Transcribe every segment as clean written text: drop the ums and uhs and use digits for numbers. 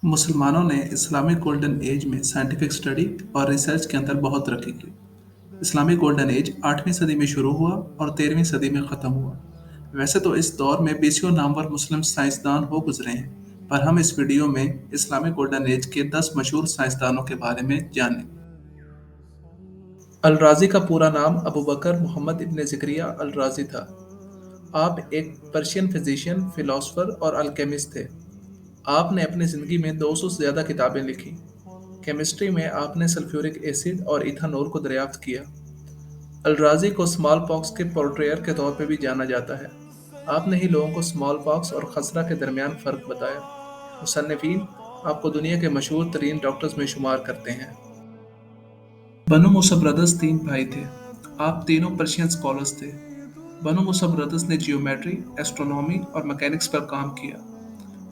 मुसलमानों ने Islamic golden age में साइंटिफिक स्टडी और रिसर्च के अंदर बहुत तरक्की की। इस्लामिक गोल्डन एज 8वीं सदी में शुरू हुआ और 13वीं सदी में ख़त्म हुआ। वैसे तो इस दौर में बीसियों नामवर मुस्लिम साइंसदान हो गुजरे हैं, पर हम इस वीडियो में इस्लामिक गोल्डन एज के 10 मशहूर साइंसदानों के बारे में जानेंगे। अल राज़ी का पूरा नाम अबू बकर मोहम्मद इब्न ज़करिया अल राज़ी था। आप एक पर्शियन फिजिशियन, फिलोसफर और अल्केमिस्ट थे। आपने अपनी ज़िंदगी में 200 से ज़्यादा किताबें लिखी। केमिस्ट्री में आपने सल्फ्यूरिक एसिड और इथानॉल को दरियाफ्त किया। अल-राज़ी को स्मॉल पॉक्स के पोर्ट्रेयर के तौर पर भी जाना जाता है। आपने ही लोगों को स्मॉल पॉक्स और खसरा के दरमियान फ़र्क बताया। मुसन्निफ़ीन आपको दुनिया के मशहूर तरीन डॉक्टर्स में शुमार करते हैं। बनु मूसा ब्रदर्स 3 भाई थे। आप तीनों पर्शियन स्कॉलर्स थे। बनु मूसा ब्रदर्स ने जियोमेट्री, एस्ट्रोनॉमी और मैकेनिक्स पर काम किया।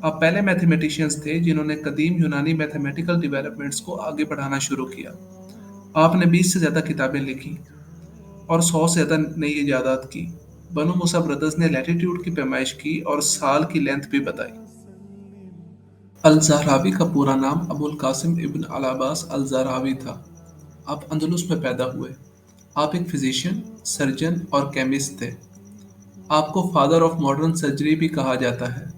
आप पहले मैथमेटिशियंस थे जिन्होंने कदीम यूनानी मैथमेटिकल डेवलपमेंट्स को आगे बढ़ाना शुरू किया। आपने 20 से ज़्यादा किताबें लिखी और 100 से ज़्यादा नई इजादात की। बनु मूसा ब्रदर्स ने लैटिट्यूड की पैमाइश की और साल की लेंथ भी बताई। अल-ज़हरावी का पूरा नाम अबुल कासिम इब्न अल अब्बास अल-ज़हरावी था। आप अंदलुस में पैदा हुए। आप एक फिजिशियन, सर्जन और केमिस्ट थे। आपको फादर ऑफ मॉडर्न सर्जरी भी कहा जाता है।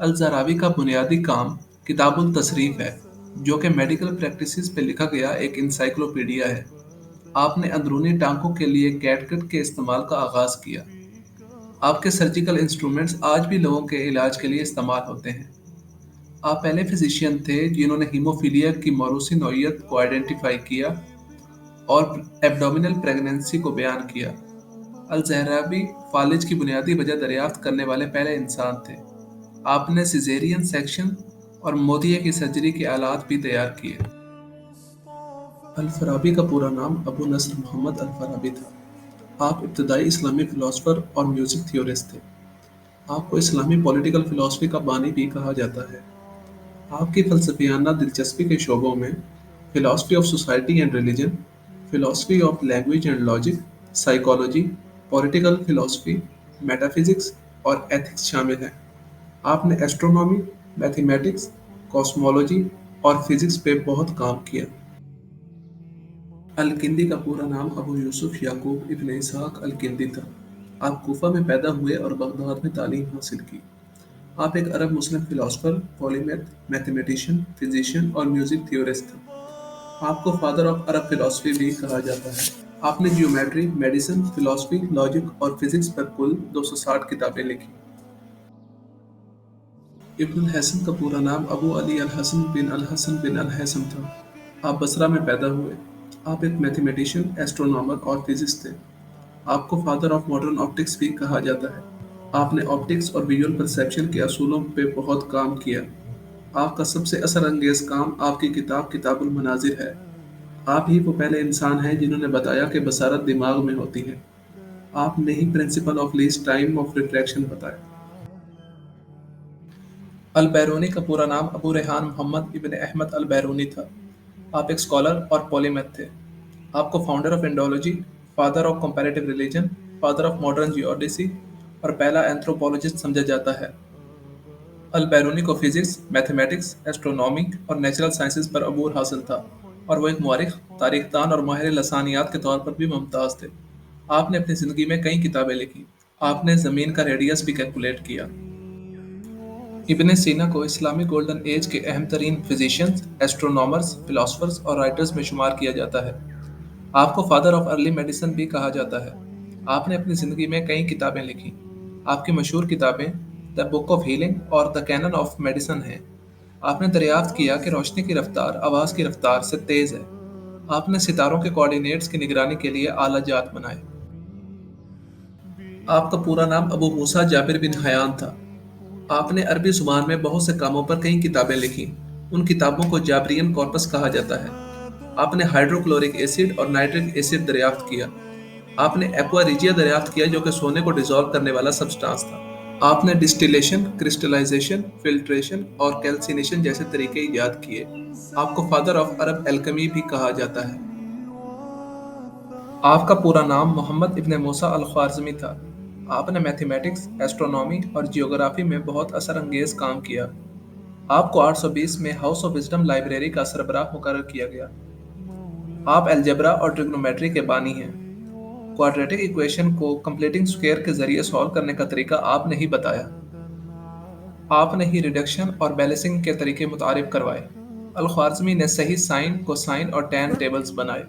अल-ज़हरावी का बुनियादी काम किताबुल तसरीफ़ है, जो कि मेडिकल प्रैक्टिसेस पे लिखा गया एक इंसाइक्लोपीडिया है। आपने अंदरूनी टांकों के लिए कैटगट के इस्तेमाल का आगाज़ किया। आपके सर्जिकल इंस्ट्रूमेंट्स आज भी लोगों के इलाज के लिए इस्तेमाल होते हैं। आप पहले फिजिशियन थे जिन्होंने हीमोफीलिया की मौरूसी नौइयत को आइडेंटिफाई किया और एब्डोमिनल प्रेगनेंसी को बयान किया। अल-ज़हरावी फालिज की बुनियादी वजह दरियाफ्त करने वाले पहले इंसान थे। आपने सिजेरियन सेक्शन और मोतिये की सर्जरी के आलात भी तैयार किए। अल-फ़ाराबी का पूरा नाम अबू नस्र मोहम्मद अल-फ़ाराबी था। आप इब्तदाई इस्लामी फ़िलासफ़र और म्यूज़िक थियोरिस्ट थे। आपको इस्लामी पॉलिटिकल फ़िलासफ़ी का बानी भी कहा जाता है। आपकी फ़लसफ़ियाना दिलचस्पी के शोबों में philosophy of society and religion, philosophy of language and logic, psychology, political philosophy, metaphysics और एथिक्स शामिल हैं। आपने एस्ट्रोनॉमी, मैथमेटिक्स, कॉस्मोलॉजी और फ़िज़िक्स पे बहुत काम किया। अल-किंदी का पूरा नाम अबू यूसुफ याकूब इब्न इसहाक अल-किंदी था। आप कूफा में पैदा हुए और बगदाद में तालीम हासिल की। आप एक अरब मुस्लिम फ़िलासफ़र, पॉलीमैथ, मैथमेटिशियन, फ़िज़िशियन और म्यूज़िक थियोरिस्ट थे। आपको फादर ऑफ अरब फ़िलासफ़ी भी कहा जाता है। आपने जियोमेट्री, मेडिसिन, फ़िलासफ़ी, लॉजिक और फ़िज़िक्स पर कुल 260 किताबें लिखी। इब्न अल-हसन का पूरा नाम अबू अली अल-हसन बिन अल-हैसम था। आप बसरा में पैदा हुए। आप एक मैथमेटिशियन, एस्ट्रोनॉमर और फिजिस्ट थे। आपको फादर ऑफ मॉडर्न ऑप्टिक्स भी कहा जाता है। आपने ऑप्टिक्स और विजुअल परसेप्शन के असूलों पे बहुत काम किया। आपका सबसे असर अंगेज काम आपकी किताब किताबुल मनाजिर है। आप ही वो पहले इंसान हैं जिन्होंने बताया कि बसारत दिमाग में होती है। आपने ही principle of least time of refraction बताया। अल-बैरूनी का पूरा नाम अबू रेहान मोहम्मद इब्न अहमद अल-बैरूनी था। आप एक स्कॉलर और पॉलीमैथ थे। आपको founder of Indology, father of comparative religion, father of modern geodesy और पहला एंथ्रोपोलॉजिस्ट समझा जाता है। अल-बैरूनी को फिजिक्स, मैथमेटिक्स, एस्ट्रोनॉमी और नेचुरल साइंसेज पर अबूर हासिल था और वो एक मौरिख, तारीखदान और माहिर लसानियात के तौर पर भी मुमताज़ थे। आपने अपनी ज़िंदगी में कई किताबें लिखी। आपने ज़मीन का रेडियस भी कैलकुलेट किया। इब्न सीना को इस्लामिक गोल्डन एज के अहम तरीन फिजिशियंस, एस्ट्रोनॉमर्स, फिलोसफर्स और राइटर्स में शुमार किया जाता है। आपको फादर ऑफ अर्ली मेडिसिन भी कहा जाता है। आपने अपनी ज़िंदगी में कई किताबें लिखी। आपकी मशहूर किताबें द बुक ऑफ हीलिंग और द कैनन ऑफ मेडिसिन हैं। आपने दरियाफ्त किया कि रोशनी की रफ्तार आवाज़ की रफ्तार से तेज़ है। आपने सितारों के कोऑर्डिनेट्स की निगरानी के लिए आला जात बनाए। आपका पूरा नाम अबू मूसा जाबिर बिन हयान था। आपने अरबी ज़ुबान में बहुत से कामों पर कई किताबें लिखी। उन किताबों को जाबरियन कॉर्पस कहा जाता है। आपने हाइड्रोक्लोरिक एसिड और नाइट्रिक एसिड दरियाफ्त किया। आपने एक्वा रिजिया दरियाफ्त किया जो कि सोने को डिसॉल्व करने वाला सब्सटेंस था। आपने डिस्टिलेशन, क्रिस्टलाइजेशन, फिल्ट्रेशन और कैल्सिनेशन जैसे तरीके इजाद किए। आपको फादर ऑफ अरब एल्केमी भी कहा जाता है। आपका पूरा नाम मोहम्मद इब्न मूसा अल-ख्वारिज़मी था। आपने मैथमेटिक्स, एस्ट्रोनॉमी और जियोग्राफी में बहुत असर अंगेज काम किया। آپ کو 820 میں ہاؤس آف وزڈم لائبریری کا سربراہ مقرر کیا گیا۔ آپ الجبرا اور ٹریگنومیٹری کے بانی ہیں۔ کوارٹریٹک ایکویشن کو کمپلیٹنگ اسکوئر کے ذریعے سالو کرنے کا طریقہ آپ نے ہی بتایا۔ آپ نے ہی ریڈکشن اور بیلنسنگ کے طریقے متعارف کروائے۔ الخوارزمی نے صحیح سائن، کوسائن اور ٹین ٹیبلز بنائے۔